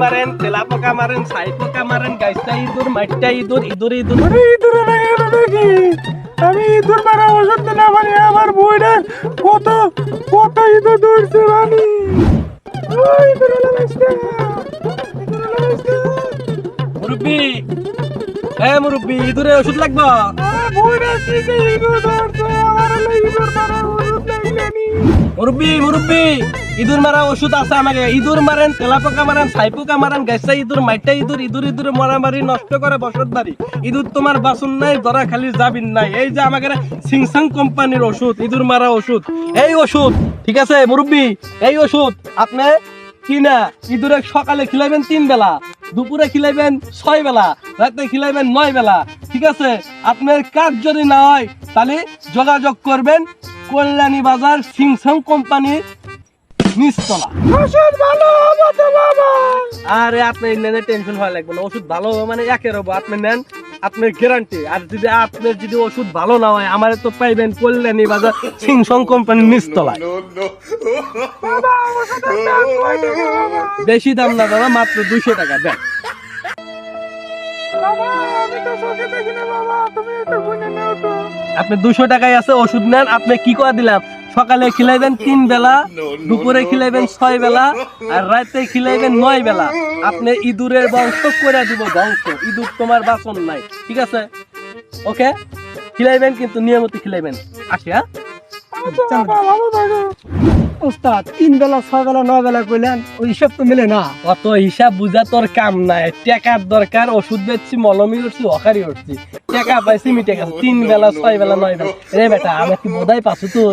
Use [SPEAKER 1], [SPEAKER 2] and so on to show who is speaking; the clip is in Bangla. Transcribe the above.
[SPEAKER 1] মারেন, তেলা পোকা মারেন, ছাই পোকা মারেন, গাইছা ইঁদুর, মাইটা ইঁদুর, ইঁদুর ইঁদুর।
[SPEAKER 2] ইঁদুর নাকি আমি ইঁদুর মারা ওষুধ না মানে আমার বইটা কত কত ইঁদুর দৌড়ছে মানে ইঁদুর লাগাইছে
[SPEAKER 1] মুরব্বি, মুরব্বি, ইঁদুরে ওষুধ লাগবে?
[SPEAKER 2] বইটা কি যে ইঁদুর দৌড়ছে আমার ইঁদুর মারা ওষুধ লাগলেনি
[SPEAKER 1] মুরব্বি, মুরব্বি, ইঁদুর মারা ওষুধ আছে আমাকে। ইঁদুর মারেন, তেলা পোকা মারেন, ছাই পোকা মারেন, গাইছা ইঁদুর, মাইটা ইঁদুর, ইঁদুর ইঁদুর মারামারি নষ্ট করে বসত বাড়ি। ইঁদুর তোমার বাসন নাই, ধরা খালি যাবিন নাই। এই যে আমাকে সিংসাং কোম্পানির ওষুধ, ইঁদুর মারা ওষুধ। এই ওষুধ ঠিক আছে মুরব্বি, এই ওষুধ আপনি কিনা ইঁদুরে সকালে খিলাইবেন 3 বেলা, দুপুরে খিলাইবেন 6 বেলা, রাতে খিলাইবেন 9 বেলা। ঠিক আছে, আপনার কাজ যদি না হয় তাহলে যোগাযোগ করবেন কল্যাণী বাজার সিংসাং কোম্পানির নিচতলা।
[SPEAKER 2] ওষুধ ভালো হবে তো বাবা
[SPEAKER 1] আরে আপনি নেন, টেনশন হওয়া লাগবে না। ওষুধ ভালো হবে মানে একের হবো, আপনি নেন, আপনার গ্যারান্টি। আর যদি আপনার যদি ওষুধ ভালো না হয় আমার তো পাইবেন কল্যাণী বাজার সিংসাং কোম্পানির নিচতলায়।
[SPEAKER 2] বাবা ওষুধের দাম কয় টাকা বাবা
[SPEAKER 1] বেশি দাম না দাদা, মাত্র 200 টাকা দেন।
[SPEAKER 2] বাবা আমি তো চোখে দেখি না বাবা তুমি একটু গুনে নাও তো
[SPEAKER 1] আপনি 200 টাকায় আছে ওষুধ নেন। আপনি কি করে দিলাম, সকালে খিলাইবেন 3 বেলা, দুপুরে খিলাইবেন 6 বেলা, আর রাতে খিলাইবেন 9 বেলা। আপনি ইঁদুরের বংশ করে দিব ধ্বংস। ইঁদুর তোমার বাসন নাই। ঠিক আছে, ওকে খিলাইবেন কিন্তু নিয়মিত খিলাইবেন। আসি হ্যাঁ।
[SPEAKER 2] আচ্ছা বাবা ভালো থাকো ওস্তাদ 3 বেলা 6 বেলা 9 বেলা কইলেন ওই হিসাব তো মিলে না
[SPEAKER 1] অত হিসাব বুঝা তোর কাম নাই। টাকার দরকার, ওষুধ বেচছি, মলমি করছি, অকারি করছি, টাকা পাইছি, মিটে গেছে। 3 বেলা 6 বেলা 9 বেলা। রে বেটা আমি কি বোধাই পাচ্ছ তুই?